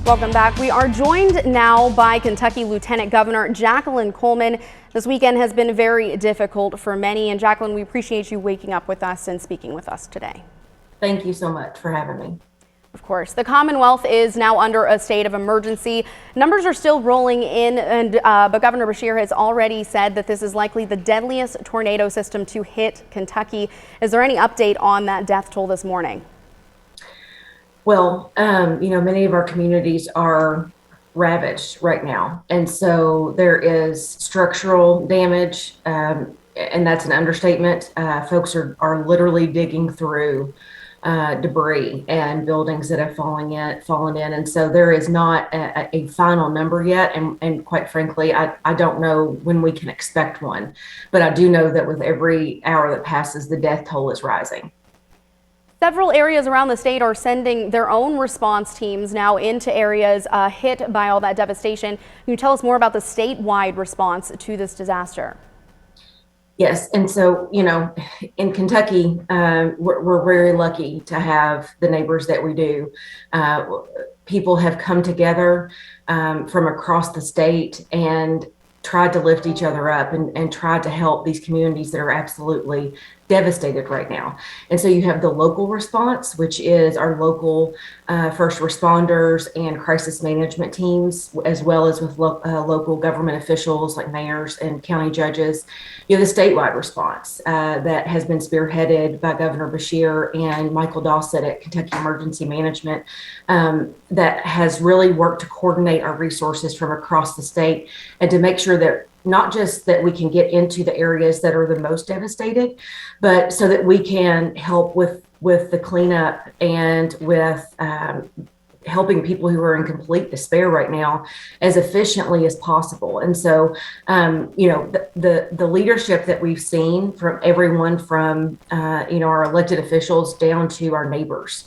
Welcome back. We are joined now by Kentucky Lieutenant Governor Jacqueline Coleman. This weekend has been very difficult for many, and Jacqueline, we appreciate you waking up with us and speaking with us today. Thank you so much for having me. Of course. The Commonwealth is now under a state of emergency. Numbers are still rolling in, but Governor Beshear has already said that this is likely the deadliest tornado system to hit Kentucky. Is there any update on that death toll this morning? Well, many of our communities are ravaged right now. And so there is structural damage, and that's an understatement. Folks are literally digging through debris and buildings that have fallen in. And so there is not a final number yet. And quite frankly, I don't know when we can expect one. But I do know that with every hour that passes, the death toll is rising. Several areas around the state are sending their own response teams now into areas hit by all that devastation. Can you tell us more about the statewide response to this disaster? Yes, and so, in Kentucky, we're very lucky to have the neighbors that we do. People have come together from across the state and tried to lift each other up and tried to help these communities that are absolutely devastated right now. And so you have the local response, which is our local first responders and crisis management teams, as well as with local government officials like mayors and county judges. You have the statewide response that has been spearheaded by Governor Beshear and Michael Dawsett at Kentucky Emergency Management, that has really worked to coordinate our resources from across the state and to make sure that not just that we can get into the areas that are the most devastated, but so that we can help with the cleanup and with helping people who are in complete despair right now as efficiently as possible. And so, the leadership that we've seen from everyone from, our elected officials down to our neighbors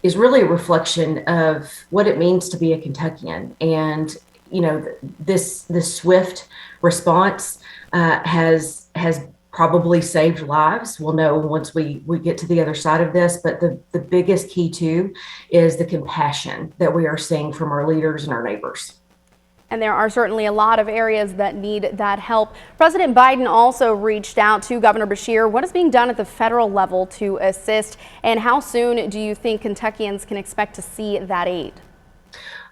is really a reflection of what it means to be a Kentuckian. And this swift response has probably saved lives. We'll know once we get to the other side of this, but the biggest key too is the compassion that we are seeing from our leaders and our neighbors. And there are certainly a lot of areas that need that help. President Biden also reached out to Governor Beshear. What is being done at the federal level to assist, and how soon do you think Kentuckians can expect to see that aid?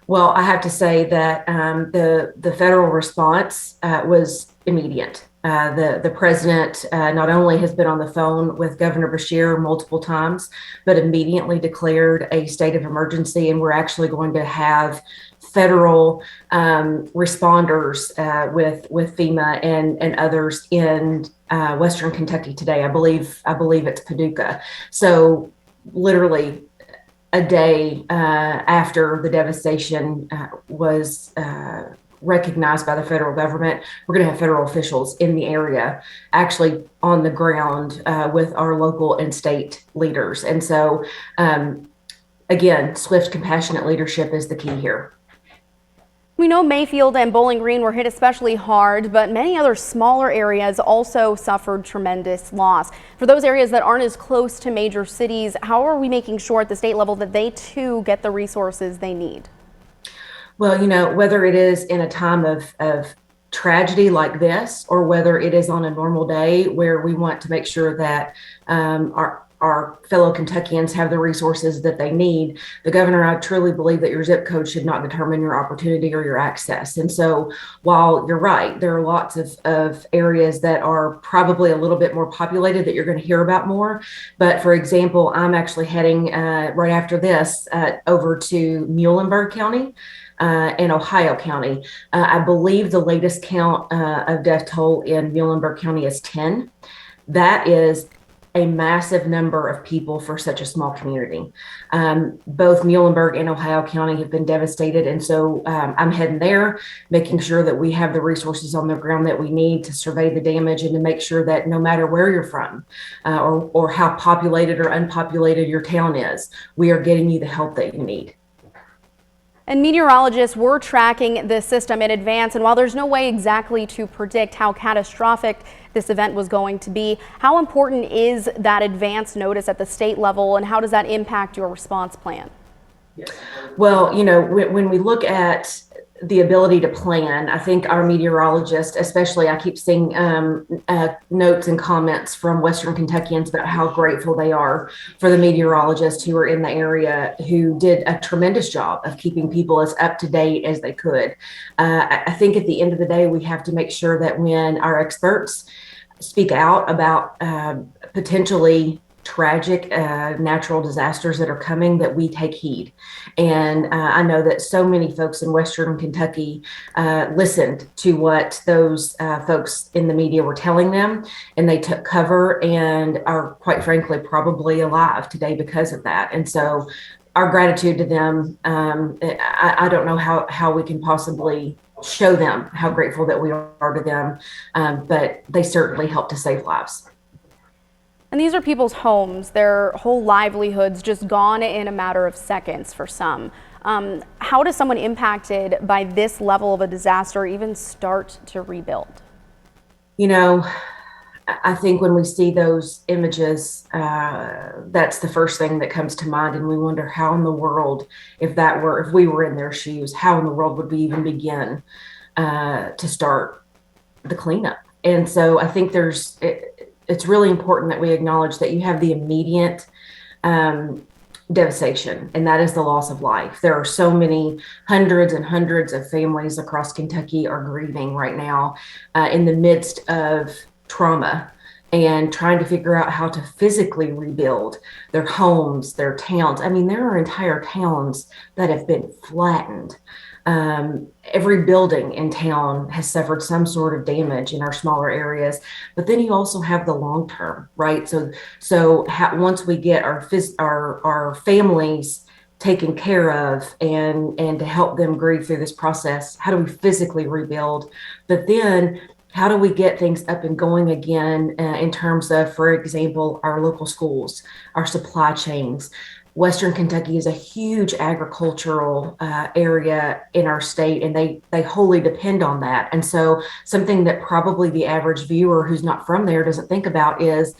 Well, I have to say that the federal response was immediate. The president not only has been on the phone with Governor Beshear multiple times, but immediately declared a state of emergency, and we're actually going to have federal responders with FEMA and others in Western Kentucky today. I believe it's Paducah. So literally a day after the devastation was recognized by the federal government, we're going to have federal officials in the area actually on the ground with our local and state leaders. And so, again, swift, compassionate leadership is the key here. We know Mayfield and Bowling Green were hit especially hard, but many other smaller areas also suffered tremendous loss. For those areas that aren't as close to major cities, how are we making sure at the state level that they too get the resources they need? Well, whether it is in a time of tragedy like this, or whether it is on a normal day where we want to make sure that our fellow Kentuckians have the resources that they need. The governor, I truly believe that your zip code should not determine your opportunity or your access. And so while you're right, there are lots of areas that are probably a little bit more populated that you're going to hear about more. But for example, I'm actually heading right after this over to Muhlenberg County in Ohio County. I believe the latest count of death toll in Muhlenberg County is 10. That is a massive number of people for such a small community. Both Muhlenberg and Ohio County have been devastated. And so I'm heading there, making sure that we have the resources on the ground that we need to survey the damage and to make sure that no matter where you're from or how populated or unpopulated your town is, we are getting you the help that you need. And meteorologists were tracking the system in advance, and while there's no way exactly to predict how catastrophic this event was going to be, how important is that advance notice at the state level, and how does that impact your response plan? Well, when we look at the ability to plan, I think our meteorologists, especially, I keep seeing notes and comments from Western Kentuckians about how grateful they are for the meteorologists who are in the area who did a tremendous job of keeping people as up to date as they could. I think at the end of the day, we have to make sure that when our experts speak out about potentially tragic natural disasters that are coming, that we take heed. And I know that so many folks in Western Kentucky listened to what those folks in the media were telling them, and they took cover and are, quite frankly, probably alive today because of that. And so our gratitude to them, I don't know how we can possibly show them how grateful that we are to them, but they certainly help to save lives. And these are people's homes, their whole livelihoods just gone in a matter of seconds for some. How does someone impacted by this level of a disaster even start to rebuild? I think when we see those images, that's the first thing that comes to mind, and we wonder how in the world, if we were in their shoes, how in the world would we even begin to start the cleanup? And so I think it's really important that we acknowledge that you have the immediate devastation, and that is the loss of life. There are so many hundreds and hundreds of families across Kentucky are grieving right now in the midst of trauma and trying to figure out how to physically rebuild their homes, their towns. I mean, there are entire towns that have been flattened. Every building in town has suffered some sort of damage in our smaller areas, but then you also have the long term, right? Once we get our families taken care of and to help them grieve through this process, how do we physically rebuild? But then how do we get things up and going again in terms of, for example, our local schools, our supply chains? Western Kentucky is a huge agricultural area in our state, and they wholly depend on that. And so something that probably the average viewer who's not from there doesn't think about is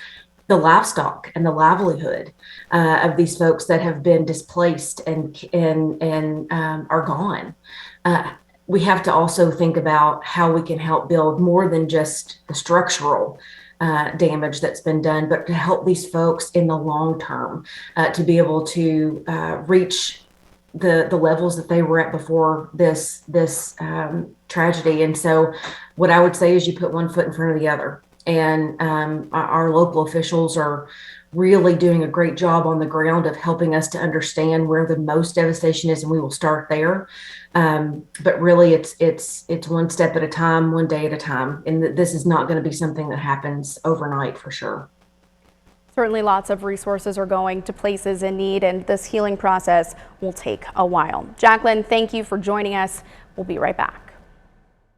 the livestock and the livelihood of these folks that have been displaced and are gone. We have to also think about how we can help build more than just the structural damage that's been done, but to help these folks in the long term to be able to reach the levels that they were at before this tragedy. And so what I would say is you put one foot in front of the other. And our local officials are really doing a great job on the ground of helping us to understand where the most devastation is, and we will start there. But really, it's one step at a time, one day at a time, and this is not going to be something that happens overnight for sure. Certainly lots of resources are going to places in need, and this healing process will take a while. Jacqueline, thank you for joining us. We'll be right back.